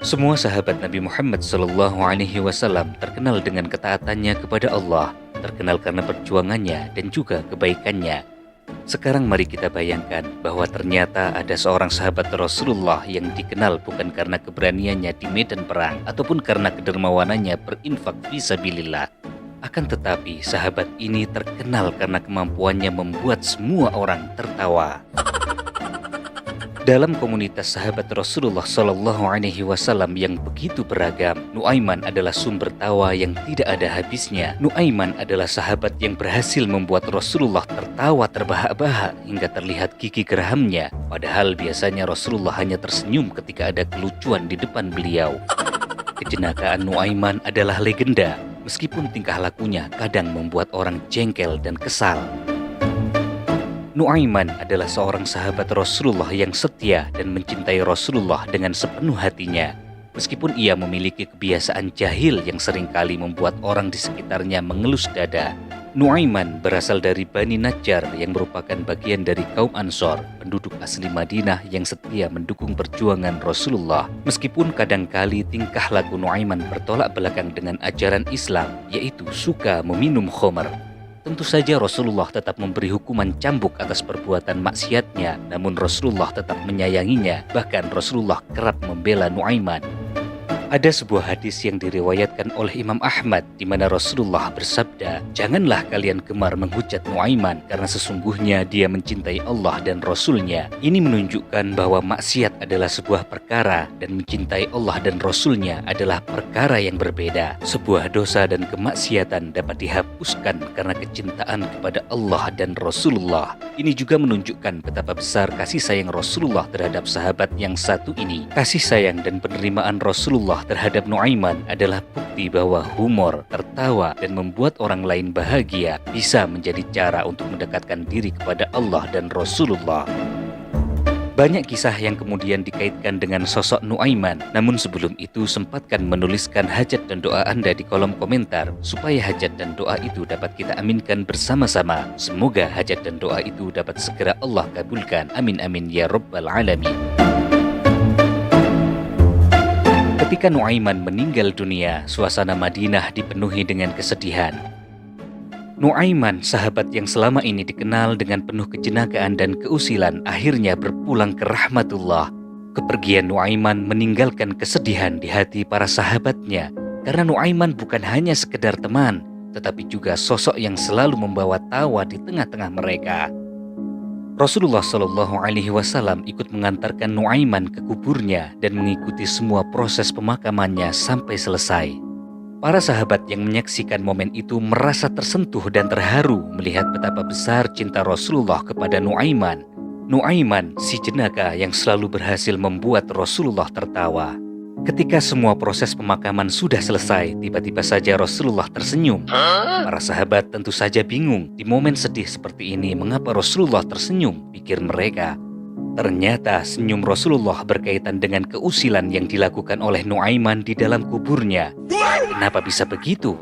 Semua sahabat Nabi Muhammad SAW terkenal dengan ketaatannya kepada Allah, terkenal karena perjuangannya dan juga kebaikannya. Sekarang mari kita bayangkan bahwa ternyata ada seorang sahabat Rasulullah yang dikenal bukan karena keberaniannya di medan perang ataupun karena kedermawanannya berinfak fisabilillah. Akan tetapi sahabat ini terkenal karena kemampuannya membuat semua orang tertawa. Dalam komunitas sahabat Rasulullah SAW yang begitu beragam, Nuaiman adalah sumber tawa yang tidak ada habisnya. Nuaiman adalah sahabat yang berhasil membuat Rasulullah tertawa terbahak-bahak hingga terlihat gigi gerahamnya. Padahal biasanya Rasulullah hanya tersenyum ketika ada kelucuan di depan beliau. Kejenakaan Nuaiman adalah legenda, meskipun tingkah lakunya kadang membuat orang jengkel dan kesal. Nuaiman adalah seorang sahabat Rasulullah yang setia dan mencintai Rasulullah dengan sepenuh hatinya. Meskipun ia memiliki kebiasaan jahil yang seringkali membuat orang di sekitarnya mengelus dada. Nuaiman berasal dari Bani Najjar yang merupakan bagian dari kaum Ansor, penduduk asli Madinah yang setia mendukung perjuangan Rasulullah. Meskipun kadangkali tingkah laku Nuaiman bertolak belakang dengan ajaran Islam, yaitu suka meminum khamar. Tentu saja Rasulullah tetap memberi hukuman cambuk atas perbuatan maksiatnya, namun Rasulullah tetap menyayanginya, bahkan Rasulullah kerap membela Nuaiman. Ada sebuah hadis yang diriwayatkan oleh Imam Ahmad di mana Rasulullah bersabda, "Janganlah kalian gemar menghujat Nuaiman karena sesungguhnya dia mencintai Allah dan Rasul-Nya." Ini menunjukkan bahwa maksiat adalah sebuah perkara dan mencintai Allah dan Rasul-Nya adalah perkara yang berbeda. Sebuah dosa dan kemaksiatan dapat dihapuskan karena kecintaan kepada Allah dan Rasulullah. Ini juga menunjukkan betapa besar kasih sayang Rasulullah terhadap sahabat yang satu ini. Kasih sayang dan penerimaan Rasulullah terhadap Nuaiman adalah bukti bahwa humor, tertawa, dan membuat orang lain bahagia bisa menjadi cara untuk mendekatkan diri kepada Allah dan Rasulullah. Banyak kisah yang kemudian dikaitkan dengan sosok Nuaiman, namun sebelum itu sempatkan menuliskan hajat dan doa Anda di kolom komentar supaya hajat dan doa itu dapat kita aminkan bersama-sama. Semoga hajat dan doa itu dapat segera Allah kabulkan. Amin amin ya rabbal alamin. Ketika Nuaiman meninggal dunia, suasana Madinah dipenuhi dengan kesedihan. Nuaiman, sahabat yang selama ini dikenal dengan penuh kejenakaan dan keusilan, akhirnya berpulang ke rahmatullah. Kepergian Nuaiman meninggalkan kesedihan di hati para sahabatnya, karena Nuaiman bukan hanya sekedar teman, tetapi juga sosok yang selalu membawa tawa di tengah-tengah mereka. Rasulullah SAW ikut mengantarkan Nuaiman ke kuburnya dan mengikuti semua proses pemakamannya sampai selesai. Para sahabat yang menyaksikan momen itu merasa tersentuh dan terharu melihat betapa besar cinta Rasulullah kepada Nuaiman. Nuaiman, si jenaka yang selalu berhasil membuat Rasulullah tertawa. Ketika semua proses pemakaman sudah selesai, tiba-tiba saja Rasulullah tersenyum. Para sahabat tentu saja bingung, di momen sedih seperti ini mengapa Rasulullah tersenyum, pikir mereka. Ternyata senyum Rasulullah berkaitan dengan keusilan yang dilakukan oleh Nuaiman di dalam kuburnya. Kenapa bisa begitu?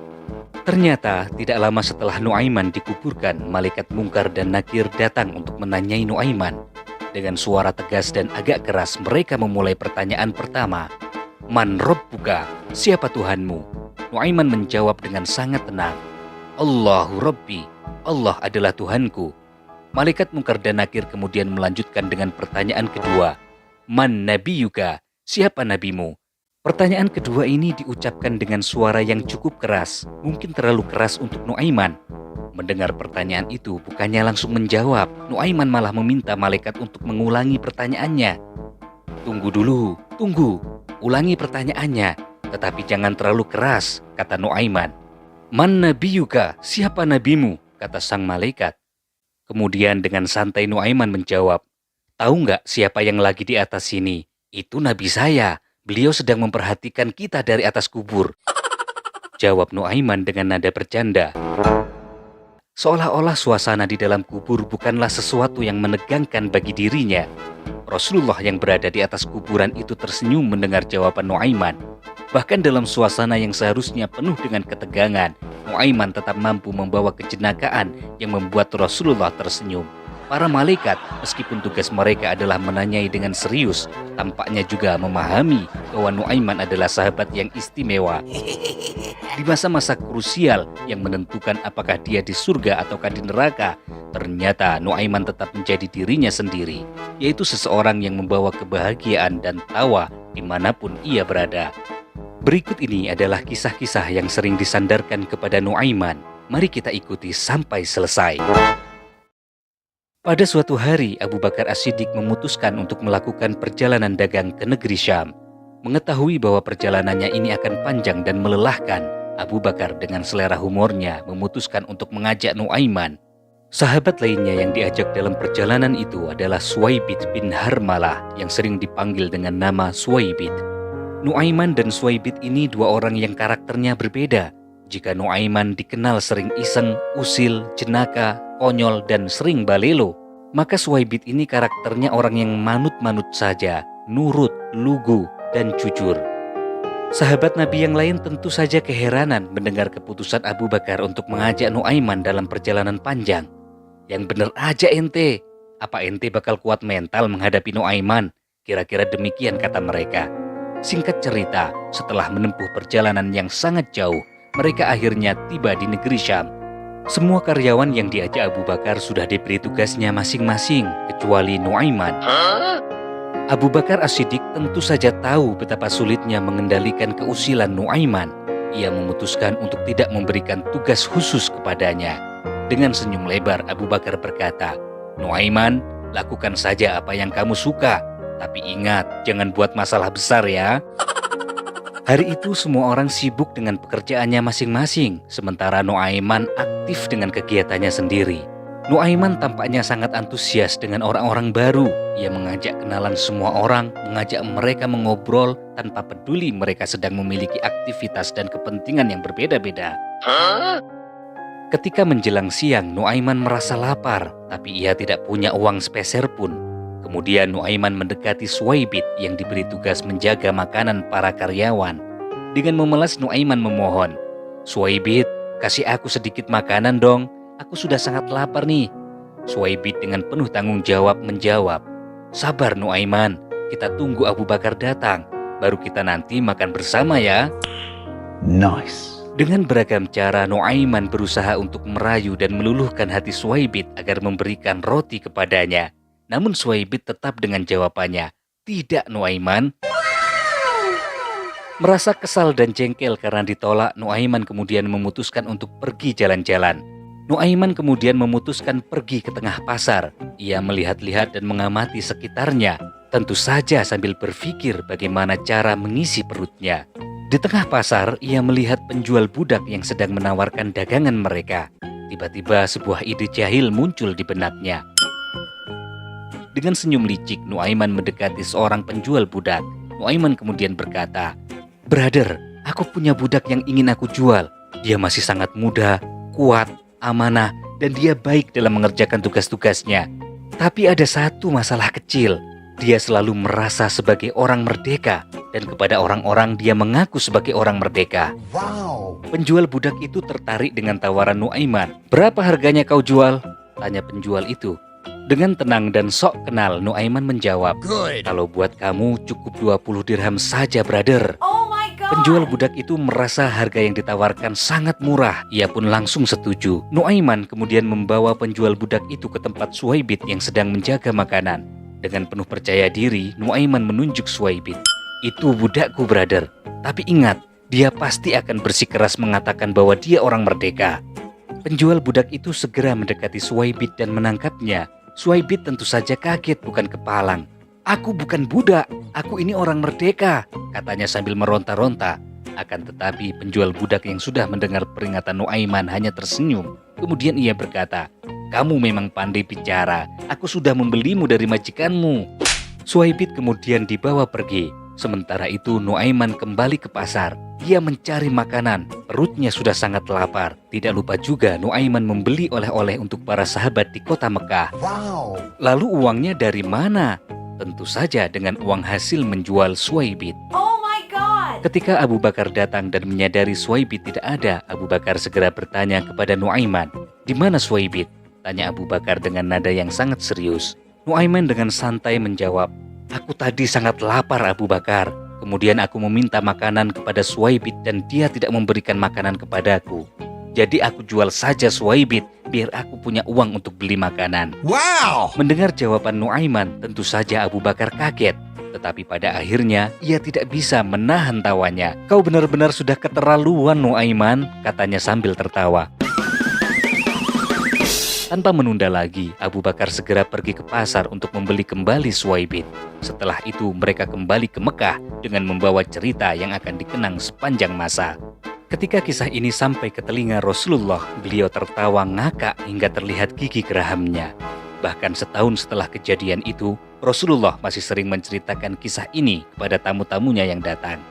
Ternyata tidak lama setelah Nuaiman dikuburkan, malaikat Mungkar dan Nakir datang untuk menanyai Nuaiman. Dengan suara tegas dan agak keras mereka memulai pertanyaan pertama. Man Rabbuka, siapa Tuhanmu? Nuaiman menjawab dengan sangat tenang. Allahu Rabbi, Allah adalah Tuhanku. Malaikat Mungkar dan Nakir kemudian melanjutkan dengan pertanyaan kedua. Man Nabiyuka, siapa nabimu? Pertanyaan kedua ini diucapkan dengan suara yang cukup keras, mungkin terlalu keras untuk Nuaiman. Mendengar pertanyaan itu bukannya langsung menjawab, Nuaiman malah meminta malaikat untuk mengulangi pertanyaannya. Tunggu dulu, tunggu. Ulangi pertanyaannya, tetapi jangan terlalu keras, kata Nuaiman. Man nabiyuka, siapa nabimu? Kata sang malaikat. Kemudian dengan santai Nuaiman menjawab, tahu nggak siapa yang lagi di atas sini? Itu nabi saya, beliau sedang memperhatikan kita dari atas kubur. Jawab Nuaiman dengan nada bercanda. Seolah-olah suasana di dalam kubur bukanlah sesuatu yang menegangkan bagi dirinya. Rasulullah yang berada di atas kuburan itu tersenyum mendengar jawaban Nuaiman. Bahkan dalam suasana yang seharusnya penuh dengan ketegangan, Nuaiman tetap mampu membawa kejenakaan yang membuat Rasulullah tersenyum. Para malaikat, meskipun tugas mereka adalah menanyai dengan serius, tampaknya juga memahami bahwa Nuaiman adalah sahabat yang istimewa. Di masa-masa krusial yang menentukan apakah dia di surga ataukah di neraka, ternyata Nuaiman tetap menjadi dirinya sendiri, yaitu seseorang yang membawa kebahagiaan dan tawa dimanapun ia berada. Berikut ini adalah kisah-kisah yang sering disandarkan kepada Nuaiman. Mari kita ikuti sampai selesai. Pada suatu hari, Abu Bakar As-Siddiq memutuskan untuk melakukan perjalanan dagang ke negeri Syam. Mengetahui bahwa perjalanannya ini akan panjang dan melelahkan, Abu Bakar dengan selera humornya memutuskan untuk mengajak Nuaiman. Sahabat lainnya yang diajak dalam perjalanan itu adalah Suwaibid bin Harmalah yang sering dipanggil dengan nama Suwaibid. Nuaiman dan Suwaibid ini dua orang yang karakternya berbeda. Jika Nuaiman dikenal sering iseng, usil, jenaka, konyol, dan sering balelo, maka Suwaibid ini karakternya orang yang manut-manut saja, nurut, lugu, dan jujur. Sahabat Nabi yang lain tentu saja keheranan mendengar keputusan Abu Bakar untuk mengajak Nuaiman dalam perjalanan panjang. Yang bener aja ente, apa ente bakal kuat mental menghadapi Nuaiman? Kira-kira demikian kata mereka. Singkat cerita, setelah menempuh perjalanan yang sangat jauh, mereka akhirnya tiba di negeri Syam. Semua karyawan yang diajak Abu Bakar sudah diberi tugasnya masing-masing, kecuali Nuaiman. Abu Bakar As-Siddiq tentu saja tahu betapa sulitnya mengendalikan keusilan Nuaiman. Ia memutuskan untuk tidak memberikan tugas khusus kepadanya. Dengan senyum lebar, Abu Bakar berkata, "Nuaiman, lakukan saja apa yang kamu suka. Tapi ingat, jangan buat masalah besar ya." Hari itu semua orang sibuk dengan pekerjaannya masing-masing, sementara Nuaiman aktif dengan kegiatannya sendiri. Nuaiman tampaknya sangat antusias dengan orang-orang baru. Ia mengajak kenalan semua orang, mengajak mereka mengobrol tanpa peduli mereka sedang memiliki aktivitas dan kepentingan yang berbeda-beda. Ketika menjelang siang, Nuaiman merasa lapar, tapi ia tidak punya uang sepeser pun. Kemudian Nuaiman mendekati Suwaibid yang diberi tugas menjaga makanan para karyawan. Dengan memelas, Nuaiman memohon, "Suwaibid, kasih aku sedikit makanan dong. Aku sudah sangat lapar nih." Suwaibid dengan penuh tanggung jawab menjawab, "Sabar Nuaiman, kita tunggu Abu Bakar datang, baru kita nanti makan bersama ya." Nice. Dengan beragam cara, Nuaiman berusaha untuk merayu dan meluluhkan hati Suwaibid agar memberikan roti kepadanya. Namun Suwaibid tetap dengan jawabannya, "Tidak Nuaiman." Merasa kesal dan jengkel karena ditolak, Nuaiman kemudian memutuskan untuk pergi jalan-jalan. Nuaiman kemudian memutuskan pergi ke tengah pasar. Ia melihat-lihat dan mengamati sekitarnya, tentu saja sambil berpikir bagaimana cara mengisi perutnya. Di tengah pasar, ia melihat penjual budak yang sedang menawarkan dagangan mereka. Tiba-tiba sebuah ide jahil muncul di benaknya. Dengan senyum licik, Nuaiman mendekati seorang penjual budak. Nuaiman kemudian berkata, "Brother, aku punya budak yang ingin aku jual. Dia masih sangat muda, kuat, amanah, dan dia baik dalam mengerjakan tugas-tugasnya. Tapi ada satu masalah kecil. Dia selalu merasa sebagai orang merdeka, dan kepada orang-orang dia mengaku sebagai orang merdeka." Wow. Penjual budak itu tertarik dengan tawaran Nuaiman. "Berapa harganya kau jual?" tanya penjual itu. Dengan tenang dan sok kenal, Nuaiman menjawab, Good. "Kalau buat kamu cukup 20 dirham saja, brother." Oh my god. Penjual budak itu merasa harga yang ditawarkan sangat murah. Ia pun langsung setuju. Nuaiman kemudian membawa penjual budak itu ke tempat Suwaibid yang sedang menjaga makanan. Dengan penuh percaya diri, Nuaiman menunjuk Suwaibid. "Itu budakku, brother. Tapi ingat, dia pasti akan bersikeras mengatakan bahwa dia orang merdeka." Penjual budak itu segera mendekati Suwaibid dan menangkapnya. Suwaibid tentu saja kaget bukan kepalang. "Aku bukan budak, aku ini orang merdeka," katanya sambil meronta-ronta. Akan tetapi penjual budak yang sudah mendengar peringatan Nuaiman hanya tersenyum. Kemudian ia berkata, "Kamu memang pandai bicara, aku sudah membelimu dari majikanmu." Suwaibid kemudian dibawa pergi. Sementara itu Nuaiman kembali ke pasar. Dia mencari makanan, perutnya sudah sangat lapar. Tidak lupa juga Nuaiman membeli oleh-oleh untuk para sahabat di kota Mekah. Wow. Lalu uangnya dari mana? Tentu saja dengan uang hasil menjual Suwaibid. Oh my god. Ketika Abu Bakar datang dan menyadari Suwaibid tidak ada, Abu Bakar segera bertanya kepada Nuaiman, "Di mana Suwaibid?" Tanya Abu Bakar dengan nada yang sangat serius. Nuaiman dengan santai menjawab, "Aku tadi sangat lapar Abu Bakar. Kemudian aku meminta makanan kepada Suwaibit dan dia tidak memberikan makanan kepadaku. Jadi aku jual saja Suwaibit biar aku punya uang untuk beli makanan." Wow! Mendengar jawaban Nuaiman, tentu saja Abu Bakar kaget. Tetapi pada akhirnya ia tidak bisa menahan tawanya. "Kau benar-benar sudah keterlaluan Nuaiman," katanya sambil tertawa. Tanpa menunda lagi, Abu Bakar segera pergi ke pasar untuk membeli kembali Suwaibit. Setelah itu mereka kembali ke Mekah dengan membawa cerita yang akan dikenang sepanjang masa. Ketika kisah ini sampai ke telinga Rasulullah, beliau tertawa ngakak hingga terlihat gigi gerahamnya. Bahkan setahun setelah kejadian itu, Rasulullah masih sering menceritakan kisah ini kepada tamu-tamunya yang datang.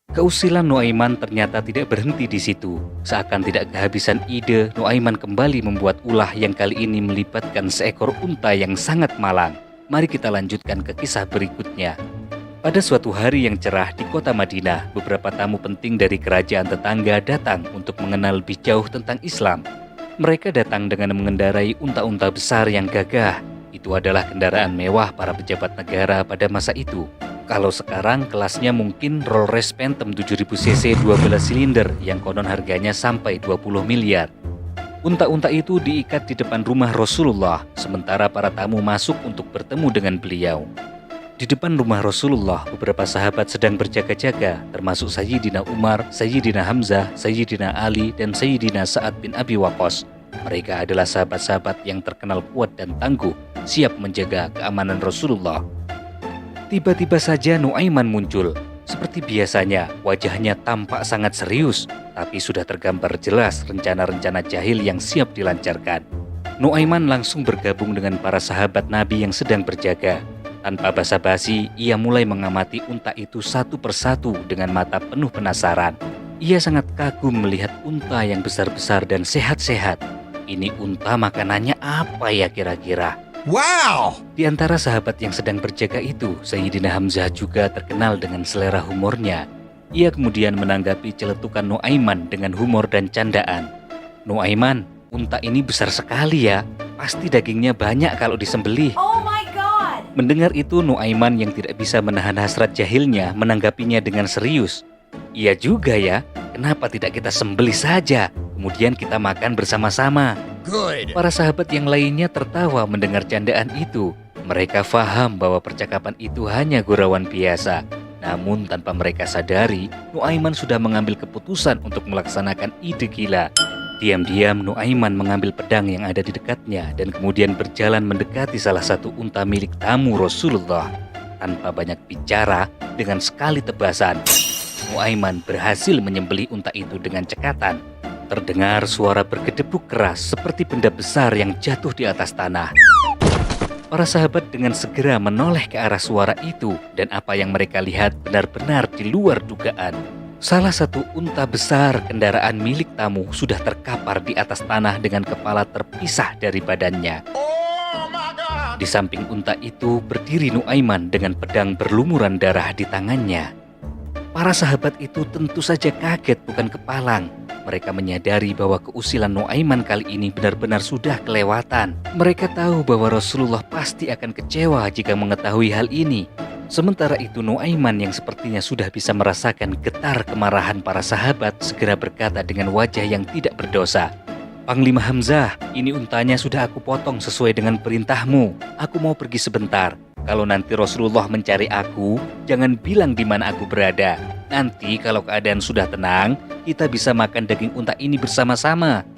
Keusilan Nuaiman ternyata tidak berhenti di situ. Seakan tidak kehabisan ide, Nuaiman kembali membuat ulah yang kali ini melibatkan seekor unta yang sangat malang. Mari kita lanjutkan ke kisah berikutnya. Pada suatu hari yang cerah di kota Madinah, beberapa tamu penting dari kerajaan tetangga datang untuk mengenal lebih jauh tentang Islam. Mereka datang dengan mengendarai unta-unta besar yang gagah. Itu adalah kendaraan mewah para pejabat negara pada masa itu. Kalau sekarang kelasnya mungkin Rolls-Royce Phantom 7000cc 12 silinder yang konon harganya sampai 20 miliar. Unta-unta itu diikat di depan rumah Rasulullah, sementara para tamu masuk untuk bertemu dengan beliau. Di depan rumah Rasulullah, beberapa sahabat sedang berjaga-jaga, termasuk Sayyidina Umar, Sayyidina Hamzah, Sayyidina Ali, dan Sayyidina Sa'ad bin Abi Waqqas. Mereka adalah sahabat-sahabat yang terkenal kuat dan tangguh, siap menjaga keamanan Rasulullah. Tiba-tiba saja Nuaiman muncul. Seperti biasanya, wajahnya tampak sangat serius, tapi sudah tergambar jelas rencana-rencana jahil yang siap dilancarkan. Nuaiman langsung bergabung dengan para sahabat Nabi yang sedang berjaga. Tanpa basa-basi, ia mulai mengamati unta itu satu persatu dengan mata penuh penasaran. Ia sangat kagum melihat unta yang besar-besar dan sehat-sehat. Ini unta makanannya apa ya kira-kira? Wow! Di antara sahabat yang sedang berjaga itu, Sayyidina Hamzah juga terkenal dengan selera humornya. Ia kemudian menanggapi celetukan Nuaiman dengan humor dan candaan. "Nuaiman, unta ini besar sekali ya. Pasti dagingnya banyak kalau disembelih." Oh my God! Mendengar itu, Nuaiman yang tidak bisa menahan hasrat jahilnya menanggapinya dengan serius. "Iya juga ya, kenapa tidak kita sembelih saja, kemudian kita makan bersama-sama." Good! Para sahabat yang lainnya tertawa mendengar candaan itu. Mereka faham bahwa percakapan itu hanya gurauan biasa. Namun tanpa mereka sadari, Nuaiman sudah mengambil keputusan untuk melaksanakan ide gila. Diam-diam Nuaiman mengambil pedang yang ada di dekatnya dan kemudian berjalan mendekati salah satu unta milik tamu Rasulullah. Tanpa banyak bicara, dengan sekali tebasan, Nuaiman berhasil menyembelih unta itu dengan cekatan. Terdengar suara bergedebuk keras seperti benda besar yang jatuh di atas tanah. Para sahabat dengan segera menoleh ke arah suara itu dan apa yang mereka lihat benar-benar di luar dugaan. Salah satu unta besar kendaraan milik tamu sudah terkapar di atas tanah dengan kepala terpisah dari badannya. Di samping unta itu berdiri Nuaiman dengan pedang berlumuran darah di tangannya. Para sahabat itu tentu saja kaget bukan kepalang. Mereka menyadari bahwa keusilan Nuaiman kali ini benar-benar sudah kelewatan. Mereka tahu bahwa Rasulullah pasti akan kecewa jika mengetahui hal ini. Sementara itu Nuaiman yang sepertinya sudah bisa merasakan getar kemarahan para sahabat segera berkata dengan wajah yang tidak berdosa, "Panglima Hamzah, ini untanya sudah aku potong sesuai dengan perintahmu. Aku mau pergi sebentar. Kalau nanti Rasulullah mencari aku, jangan bilang di mana aku berada. Nanti kalau keadaan sudah tenang, kita bisa makan daging unta ini bersama-sama."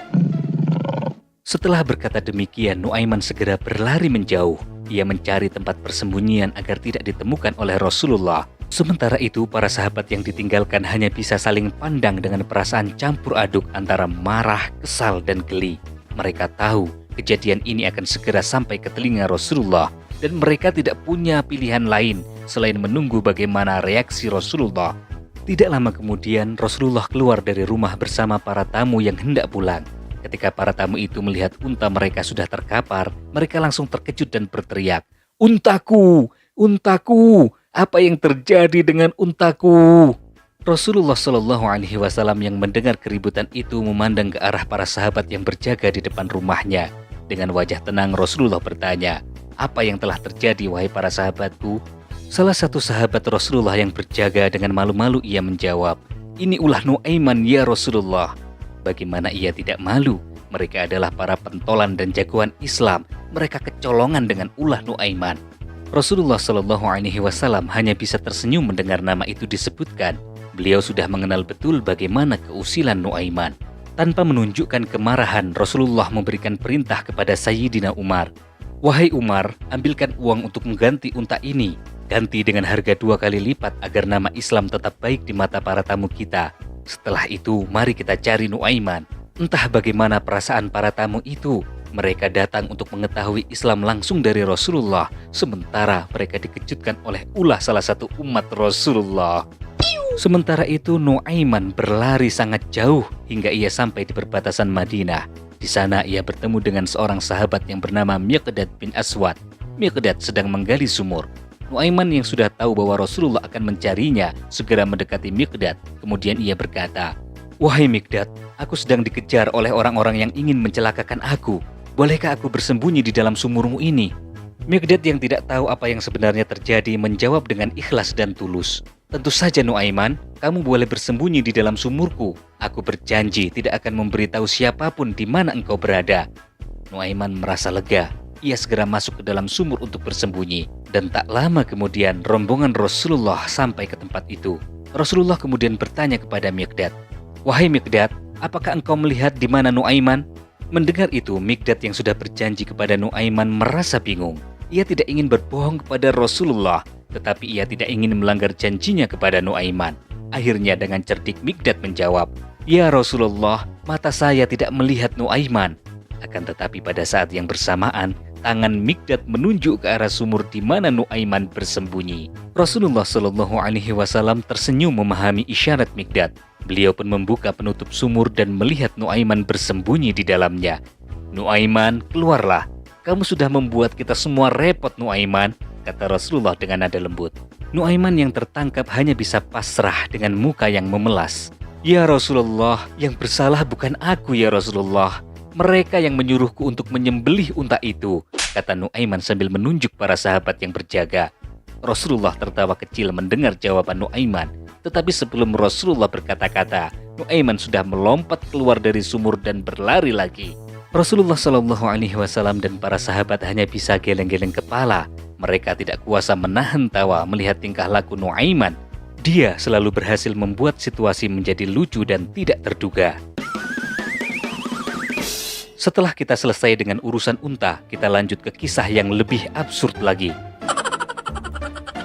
Setelah berkata demikian, Nuaiman segera berlari menjauh. Ia mencari tempat persembunyian agar tidak ditemukan oleh Rasulullah. Sementara itu, para sahabat yang ditinggalkan hanya bisa saling pandang dengan perasaan campur aduk antara marah, kesal, dan geli. Mereka tahu kejadian ini akan segera sampai ke telinga Rasulullah, dan mereka tidak punya pilihan lain selain menunggu bagaimana reaksi Rasulullah. Tidak lama kemudian, Rasulullah keluar dari rumah bersama para tamu yang hendak pulang. Ketika para tamu itu melihat unta mereka sudah terkapar, mereka langsung terkejut dan berteriak, "Untaku! Untaku! Apa yang terjadi dengan untaku?" Rasulullah Shallallahu Alaihi Wasallam yang mendengar keributan itu memandang ke arah para sahabat yang berjaga di depan rumahnya. Dengan wajah tenang Rasulullah bertanya, "Apa yang telah terjadi wahai para sahabatku?" Salah satu sahabat Rasulullah yang berjaga dengan malu-malu ia menjawab, "Ini ulah Nuaiman ya Rasulullah." Bagaimana ia tidak malu? Mereka adalah para pentolan dan jagoan Islam. Mereka kecolongan dengan ulah Nuaiman. Rasulullah Shallallahu Alaihi Wasallam hanya bisa tersenyum mendengar nama itu disebutkan. Beliau sudah mengenal betul bagaimana keusilan Nuaiman. Tanpa menunjukkan kemarahan, Rasulullah memberikan perintah kepada Sayyidina Umar. "Wahai Umar, ambilkan uang untuk mengganti unta ini. Ganti dengan harga 2 kali lipat agar nama Islam tetap baik di mata para tamu kita. Setelah itu, mari kita cari Nuaiman." Entah bagaimana perasaan para tamu itu. Mereka datang untuk mengetahui Islam langsung dari Rasulullah, sementara mereka dikejutkan oleh ulah salah satu umat Rasulullah. Sementara itu Nuaiman berlari sangat jauh hingga ia sampai di perbatasan Madinah. Di sana ia bertemu dengan seorang sahabat yang bernama Miqdad bin Aswad. Miqdad sedang menggali sumur. Nuaiman yang sudah tahu bahwa Rasulullah akan mencarinya segera mendekati Miqdad. Kemudian ia berkata, "Wahai Miqdad, aku sedang dikejar oleh orang-orang yang ingin mencelakakan aku. Bolehkah aku bersembunyi di dalam sumurmu ini?" Miqdad yang tidak tahu apa yang sebenarnya terjadi menjawab dengan ikhlas dan tulus, "Tentu saja Nuaiman, kamu boleh bersembunyi di dalam sumurku. Aku berjanji tidak akan memberitahu siapapun di mana engkau berada." Nuaiman merasa lega. Ia segera masuk ke dalam sumur untuk bersembunyi. Dan tak lama kemudian rombongan Rasulullah sampai ke tempat itu. Rasulullah kemudian bertanya kepada Miqdad, "Wahai Miqdad, apakah engkau melihat di mana Nuaiman?" Mendengar itu, Miqdad yang sudah berjanji kepada Nuaiman merasa bingung. Ia tidak ingin berbohong kepada Rasulullah, tetapi ia tidak ingin melanggar janjinya kepada Nuaiman. Akhirnya dengan cerdik Miqdad menjawab, "Ya Rasulullah, mata saya tidak melihat Nuaiman." Akan tetapi pada saat yang bersamaan, tangan Miqdad menunjuk ke arah sumur di mana Nuaiman bersembunyi. Rasulullah Shallallahu Alaihi Wasallam tersenyum memahami isyarat Miqdad. Beliau pun membuka penutup sumur dan melihat Nuaiman bersembunyi di dalamnya. "Nuaiman, keluarlah. Kamu sudah membuat kita semua repot, Nuaiman," kata Rasulullah dengan nada lembut. Nuaiman yang tertangkap hanya bisa pasrah dengan muka yang memelas. "Ya Rasulullah, yang bersalah bukan aku ya Rasulullah. Mereka yang menyuruhku untuk menyembelih unta itu," kata Nuaiman sambil menunjuk para sahabat yang berjaga. Rasulullah tertawa kecil mendengar jawaban Nuaiman. Tetapi sebelum Rasulullah berkata-kata, Nuaiman sudah melompat keluar dari sumur dan berlari lagi. Rasulullah Shallallahu Alaihi Wasallam dan para sahabat hanya bisa geleng-geleng kepala. Mereka tidak kuasa menahan tawa melihat tingkah laku Nuaiman. Dia selalu berhasil membuat situasi menjadi lucu dan tidak terduga. Setelah kita selesai dengan urusan unta, kita lanjut ke kisah yang lebih absurd lagi.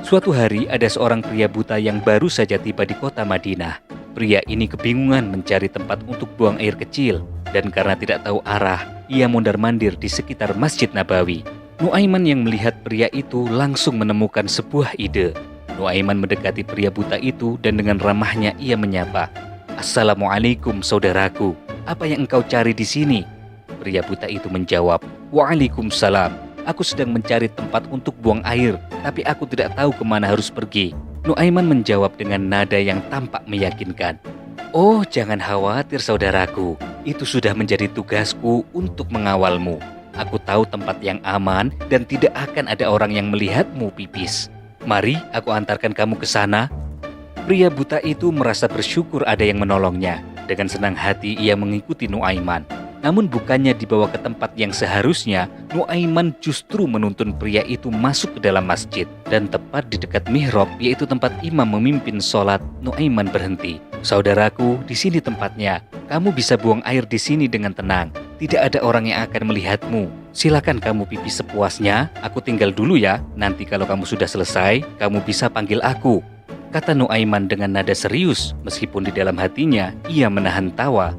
Suatu hari ada seorang pria buta yang baru saja tiba di kota Madinah. Pria ini kebingungan mencari tempat untuk buang air kecil, dan karena tidak tahu arah, ia mondar-mandir di sekitar Masjid Nabawi. Nuaiman yang melihat pria itu langsung menemukan sebuah ide. Nuaiman mendekati pria buta itu dan dengan ramahnya ia menyapa, "Assalamualaikum saudaraku, apa yang engkau cari di sini?" Pria buta itu menjawab, "Waalaikumsalam. Aku sedang mencari tempat untuk buang air, tapi aku tidak tahu kemana harus pergi." Nuaiman menjawab dengan nada yang tampak meyakinkan, "Oh, jangan khawatir saudaraku, itu sudah menjadi tugasku untuk mengawalmu. Aku tahu tempat yang aman dan tidak akan ada orang yang melihatmu pipis. Mari aku antarkan kamu ke sana." Pria buta itu merasa bersyukur ada yang menolongnya. Dengan senang hati ia mengikuti Nuaiman. Namun bukannya dibawa ke tempat yang seharusnya, Nuaiman justru menuntun pria itu masuk ke dalam masjid. Dan tepat di dekat mihrab, yaitu tempat imam memimpin sholat, Nuaiman berhenti. "Saudaraku, di sini tempatnya. Kamu bisa buang air di sini dengan tenang. Tidak ada orang yang akan melihatmu. Silakan kamu pipis sepuasnya, aku tinggal dulu ya. Nanti kalau kamu sudah selesai, kamu bisa panggil aku," kata Nuaiman dengan nada serius. Meskipun di dalam hatinya, ia menahan tawa.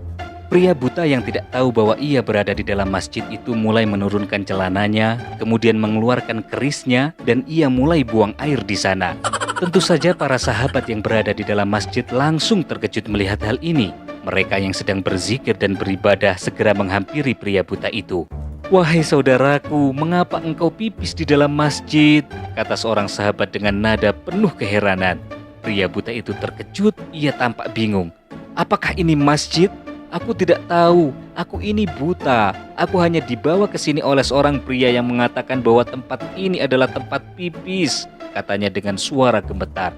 Pria buta yang tidak tahu bahwa ia berada di dalam masjid itu mulai menurunkan celananya, kemudian mengeluarkan kerisnya, dan ia mulai buang air di sana. Tentu saja para sahabat yang berada di dalam masjid langsung terkejut melihat hal ini. Mereka yang sedang berzikir dan beribadah segera menghampiri pria buta itu. "Wahai saudaraku, mengapa engkau pipis di dalam masjid?" kata seorang sahabat dengan nada penuh keheranan. Pria buta itu terkejut, ia tampak bingung. Apakah ini masjid? Aku tidak tahu, aku ini buta. Aku hanya dibawa ke sini oleh seorang pria yang mengatakan bahwa tempat ini adalah tempat pipis, katanya dengan suara gemetar.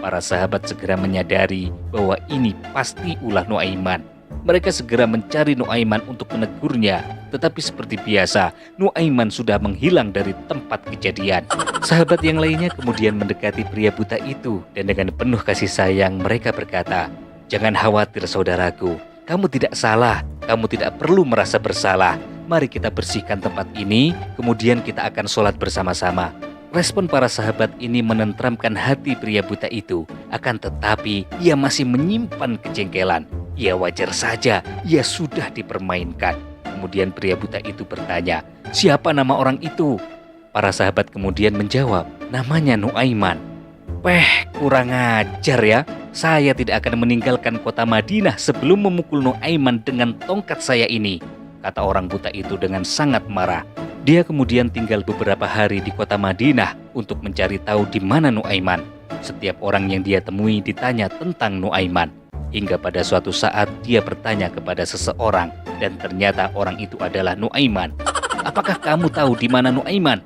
Para sahabat segera menyadari bahwa ini pasti ulah Nuaiman. Mereka segera mencari Nuaiman untuk menegurnya, tetapi seperti biasa, Nuaiman sudah menghilang dari tempat kejadian. Sahabat yang lainnya kemudian mendekati pria buta itu dan dengan penuh kasih sayang mereka berkata, "Jangan khawatir saudaraku, kamu tidak salah, kamu tidak perlu merasa bersalah. Mari kita bersihkan tempat ini, kemudian kita akan sholat bersama-sama." Respon para sahabat ini menenteramkan hati pria buta itu, akan tetapi ia masih menyimpan kejengkelan. Ya wajar saja, ia sudah dipermainkan. Kemudian pria buta itu bertanya, "Siapa nama orang itu?" Para sahabat kemudian menjawab, "Namanya Nuaiman." Kurang ajar ya. Saya tidak akan meninggalkan kota Madinah sebelum memukul Nuaiman dengan tongkat saya ini, kata orang buta itu dengan sangat marah. Dia kemudian tinggal beberapa hari di kota Madinah untuk mencari tahu di mana Nuaiman. Setiap orang yang dia temui ditanya tentang Nuaiman. Hingga pada suatu saat dia bertanya kepada seseorang dan ternyata orang itu adalah Nuaiman. "Apakah kamu tahu di mana Nuaiman?"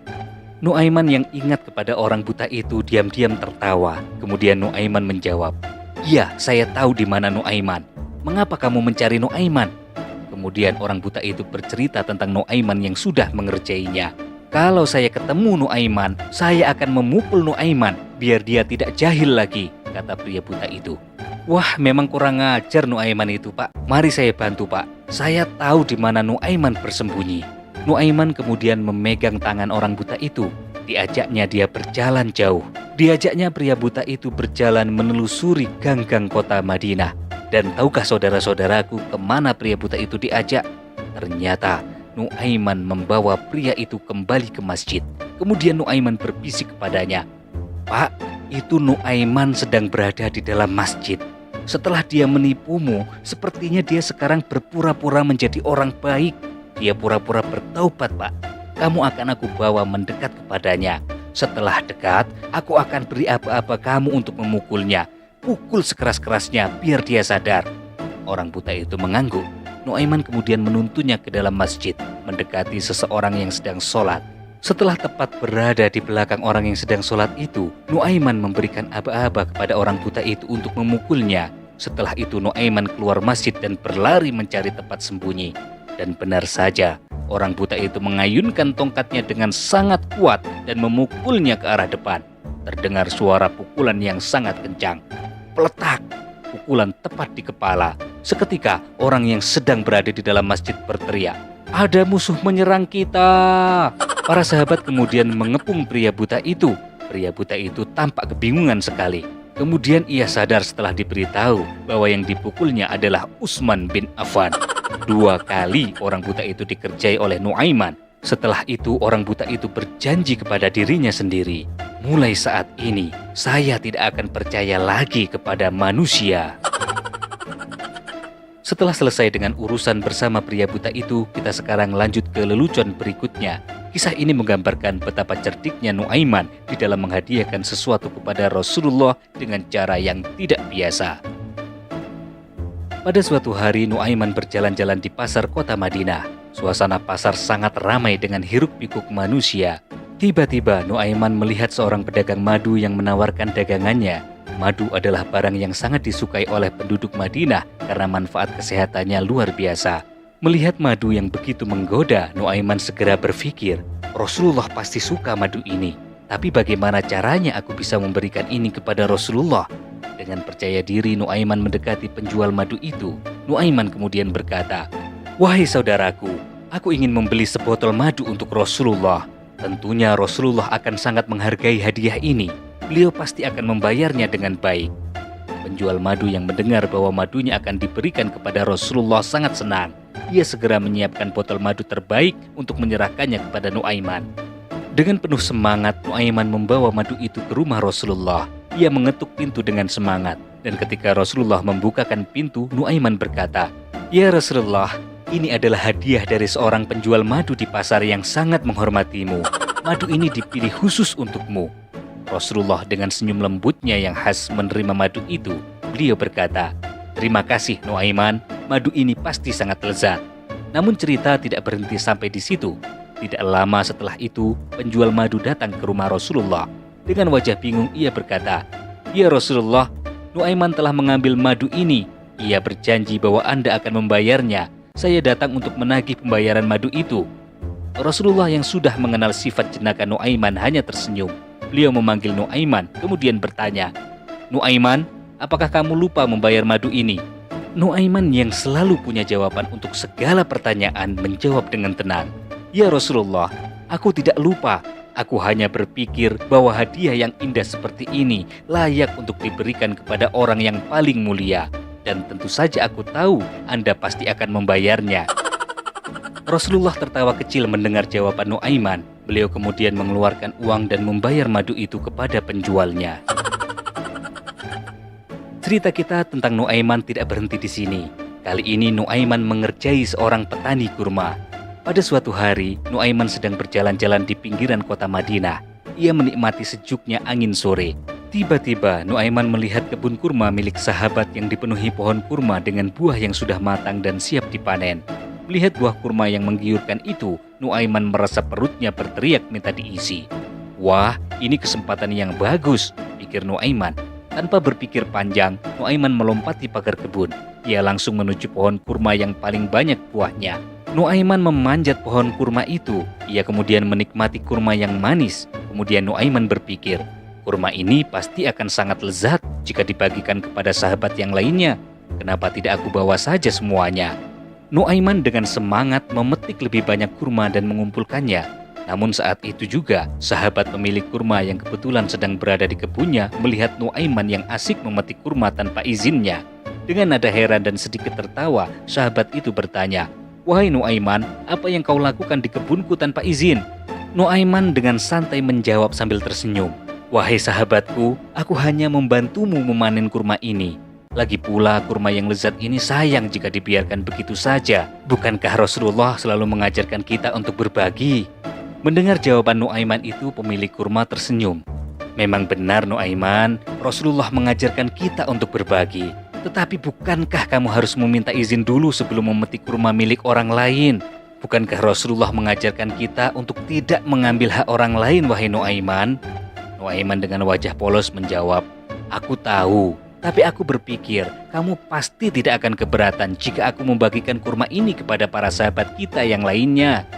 Nuaiman yang ingat kepada orang buta itu diam-diam tertawa. Kemudian Nuaiman menjawab, "Iya, saya tahu di mana Nuaiman. Mengapa kamu mencari Nuaiman?" Kemudian orang buta itu bercerita tentang Nuaiman yang sudah mengerjainya. "Kalau saya ketemu Nuaiman, saya akan memukul Nuaiman biar dia tidak jahil lagi," kata pria buta itu. "Wah, memang kurang ajar Nuaiman itu, Pak. Mari saya bantu, Pak. Saya tahu di mana Nuaiman bersembunyi." Nuaiman kemudian memegang tangan orang buta itu. Diajaknya dia berjalan jauh. Diajaknya pria buta itu berjalan menelusuri gang-gang kota Madinah. Dan tahukah saudara-saudaraku kemana pria buta itu diajak? Ternyata Nuaiman membawa pria itu kembali ke masjid. Kemudian Nuaiman berbisik kepadanya, "Pak, itu Nuaiman sedang berada di dalam masjid. Setelah dia menipumu, sepertinya dia sekarang berpura-pura menjadi orang baik. Dia pura-pura bertaubat, Pak. Kamu akan aku bawa mendekat kepadanya. Setelah dekat, aku akan beri aba-aba kamu untuk memukulnya. Pukul sekeras-kerasnya biar dia sadar." Orang buta itu mengangguk. Nuaiman kemudian menuntunnya ke dalam masjid, mendekati seseorang yang sedang sholat. Setelah tepat berada di belakang orang yang sedang sholat itu, Nuaiman memberikan aba-aba kepada orang buta itu untuk memukulnya. Setelah itu Nuaiman keluar masjid dan berlari mencari tempat sembunyi. Dan benar saja, orang buta itu mengayunkan tongkatnya dengan sangat kuat dan memukulnya ke arah depan. Terdengar suara pukulan yang sangat kencang. Peletak, pukulan tepat di kepala. Seketika orang yang sedang berada di dalam masjid berteriak, "Ada musuh menyerang kita!" Para sahabat kemudian mengepung pria buta itu. Pria buta itu tampak kebingungan sekali. Kemudian ia sadar setelah diberitahu bahwa yang dipukulnya adalah Utsman bin Affan. 2 kali orang buta itu dikerjai oleh Nuaiman. Setelah itu orang buta itu berjanji kepada dirinya sendiri, "Mulai saat ini saya tidak akan percaya lagi kepada manusia." Setelah selesai dengan urusan bersama pria buta itu, kita sekarang lanjut ke lelucon berikutnya. Kisah ini menggambarkan betapa cerdiknya Nuaiman di dalam menghadiahkan sesuatu kepada Rasulullah dengan cara yang tidak biasa. Pada suatu hari Nuaiman berjalan-jalan di pasar kota Madinah. Suasana pasar sangat ramai dengan hiruk-pikuk manusia. Tiba-tiba Nuaiman melihat seorang pedagang madu yang menawarkan dagangannya. Madu adalah barang yang sangat disukai oleh penduduk Madinah karena manfaat kesehatannya luar biasa. Melihat madu yang begitu menggoda, Nuaiman segera berpikir, "Rasulullah pasti suka madu ini. Tapi bagaimana caranya aku bisa memberikan ini kepada Rasulullah?" Dengan percaya diri Nuaiman mendekati penjual madu itu. Nuaiman kemudian berkata, "Wahai saudaraku, aku ingin membeli sebotol madu untuk Rasulullah. Tentunya Rasulullah akan sangat menghargai hadiah ini. Beliau pasti akan membayarnya dengan baik." Penjual madu yang mendengar bahwa madunya akan diberikan kepada Rasulullah sangat senang. Ia segera menyiapkan botol madu terbaik untuk menyerahkannya kepada Nuaiman. Dengan penuh semangat, Nuaiman membawa madu itu ke rumah Rasulullah. Ia mengetuk pintu dengan semangat. Dan ketika Rasulullah membukakan pintu, Nuaiman berkata, "Ya Rasulullah, ini adalah hadiah dari seorang penjual madu di pasar yang sangat menghormatimu. Madu ini dipilih khusus untukmu." Rasulullah dengan senyum lembutnya yang khas menerima madu itu, beliau berkata, "Terima kasih Nuaiman, madu ini pasti sangat lezat." Namun cerita tidak berhenti sampai di situ. Tidak lama setelah itu, penjual madu datang ke rumah Rasulullah. Dengan wajah bingung ia berkata, "Ya Rasulullah, Nuaiman telah mengambil madu ini. Ia berjanji bahwa Anda akan membayarnya. Saya datang untuk menagih pembayaran madu itu." Rasulullah yang sudah mengenal sifat jenaka Nuaiman hanya tersenyum. Beliau memanggil Nuaiman, kemudian bertanya, "Nuaiman, apakah kamu lupa membayar madu ini?" Nuaiman yang selalu punya jawaban untuk segala pertanyaan menjawab dengan tenang, "Ya Rasulullah, aku tidak lupa. Aku hanya berpikir bahwa hadiah yang indah seperti ini layak untuk diberikan kepada orang yang paling mulia. Dan tentu saja aku tahu Anda pasti akan membayarnya." Rasulullah tertawa kecil mendengar jawaban Nuaiman. Beliau kemudian mengeluarkan uang dan membayar madu itu kepada penjualnya. Cerita kita tentang Nuaiman tidak berhenti di sini. Kali ini Nuaiman mengerjai seorang petani kurma. Pada suatu hari, Nuaiman sedang berjalan-jalan di pinggiran kota Madinah. Ia menikmati sejuknya angin sore. Tiba-tiba Nuaiman melihat kebun kurma milik sahabat yang dipenuhi pohon kurma dengan buah yang sudah matang dan siap dipanen. Melihat buah kurma yang menggiurkan itu, Nuaiman merasa perutnya berteriak minta diisi. "Wah, ini kesempatan yang bagus," pikir Nuaiman. Tanpa berpikir panjang, Nuaiman melompati pagar kebun. Ia langsung menuju pohon kurma yang paling banyak buahnya. Nuaiman memanjat pohon kurma itu. Ia kemudian menikmati kurma yang manis. Kemudian Nuaiman berpikir, kurma ini pasti akan sangat lezat jika dibagikan kepada sahabat yang lainnya. Kenapa tidak aku bawa saja semuanya? Nuaiman dengan semangat memetik lebih banyak kurma dan mengumpulkannya. Namun saat itu juga, sahabat pemilik kurma yang kebetulan sedang berada di kebunnya melihat Nuaiman yang asik memetik kurma tanpa izinnya. Dengan nada heran dan sedikit tertawa, sahabat itu bertanya, "Wahai Nuaiman, apa yang kau lakukan di kebunku tanpa izin?" Nuaiman dengan santai menjawab sambil tersenyum, "Wahai sahabatku, aku hanya membantumu memanen kurma ini. Lagi pula kurma yang lezat ini sayang jika dibiarkan begitu saja. Bukankah Rasulullah selalu mengajarkan kita untuk berbagi?" Mendengar jawaban Nuaiman itu, pemilik kurma tersenyum. "Memang benar Nuaiman, Rasulullah mengajarkan kita untuk berbagi. Tetapi bukankah kamu harus meminta izin dulu sebelum memetik kurma milik orang lain? Bukankah Rasulullah mengajarkan kita untuk tidak mengambil hak orang lain, wahai Nuaiman?" Nuaiman dengan wajah polos menjawab, "Aku tahu. Tapi aku berpikir, kamu pasti tidak akan keberatan jika aku membagikan kurma ini kepada para sahabat kita yang lainnya."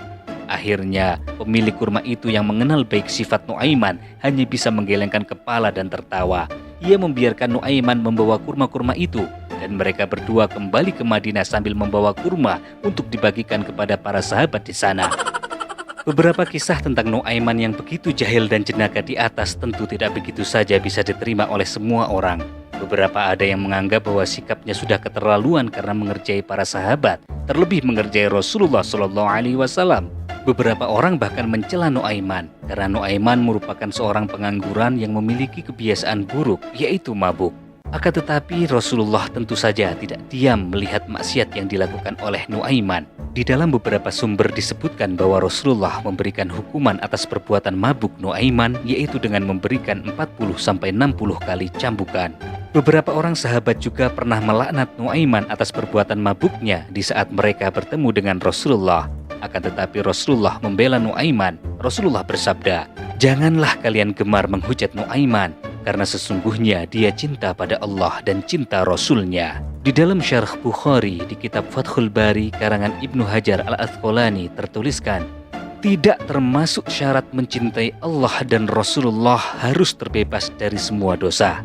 Akhirnya, pemilik kurma itu yang mengenal baik sifat Nuaiman hanya bisa menggelengkan kepala dan tertawa. Ia membiarkan Nuaiman membawa kurma-kurma itu, dan mereka berdua kembali ke Madinah sambil membawa kurma untuk dibagikan kepada para sahabat di sana. Beberapa kisah tentang Nuaiman yang begitu jahil dan jenaka di atas tentu tidak begitu saja bisa diterima oleh semua orang. Beberapa ada yang menganggap bahwa sikapnya sudah keterlaluan karena mengerjai para sahabat, terlebih mengerjai Rasulullah SAW. Beberapa orang bahkan mencela Nuaiman karena Nuaiman merupakan seorang pengangguran yang memiliki kebiasaan buruk, yaitu mabuk. Akan tetapi Rasulullah tentu saja tidak diam melihat maksiat yang dilakukan oleh Nuaiman. Di dalam beberapa sumber disebutkan bahwa Rasulullah memberikan hukuman atas perbuatan mabuk Nuaiman, yaitu dengan memberikan 40-60 kali cambukan. Beberapa orang sahabat juga pernah melaknat Nuaiman atas perbuatan mabuknya di saat mereka bertemu dengan Rasulullah. Akan tetapi Rasulullah membela Nuaiman. Rasulullah bersabda, "Janganlah kalian gemar menghujat Nuaiman, karena sesungguhnya dia cinta pada Allah dan cinta Rasulnya." Di dalam Syarh Bukhari di kitab Fathul Bari karangan Ibnu Hajar Al-Asqalani tertuliskan, "Tidak termasuk syarat mencintai Allah dan Rasulullah harus terbebas dari semua dosa.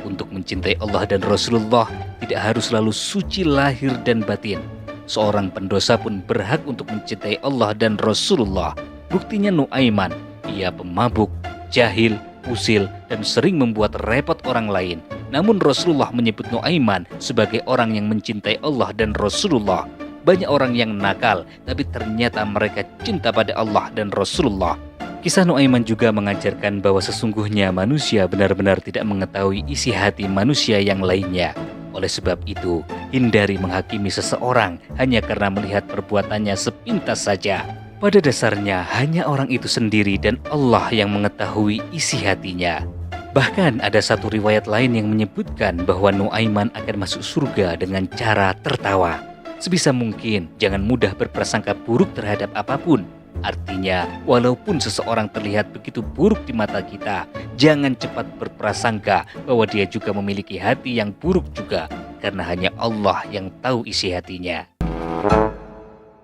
Untuk mencintai Allah dan Rasulullah tidak harus selalu suci lahir dan batin. Seorang pendosa pun berhak untuk mencintai Allah dan Rasulullah." Buktinya Nuaiman, ia pemabuk, jahil, usil, dan sering membuat repot orang lain. Namun Rasulullah menyebut Nuaiman sebagai orang yang mencintai Allah dan Rasulullah. Banyak orang yang nakal, tapi ternyata mereka cinta pada Allah dan Rasulullah. Kisah Nuaiman juga mengajarkan bahwa sesungguhnya manusia benar-benar tidak mengetahui isi hati manusia yang lainnya. Oleh sebab itu, hindari menghakimi seseorang hanya karena melihat perbuatannya sepintas saja. Pada dasarnya hanya orang itu sendiri dan Allah yang mengetahui isi hatinya. Bahkan ada satu riwayat lain yang menyebutkan bahwa Nuaiman akan masuk surga dengan cara tertawa. Sebisa mungkin jangan mudah berprasangka buruk terhadap apapun. Artinya, walaupun seseorang terlihat begitu buruk di mata kita, jangan cepat berprasangka bahwa dia juga memiliki hati yang buruk juga, karena hanya Allah yang tahu isi hatinya.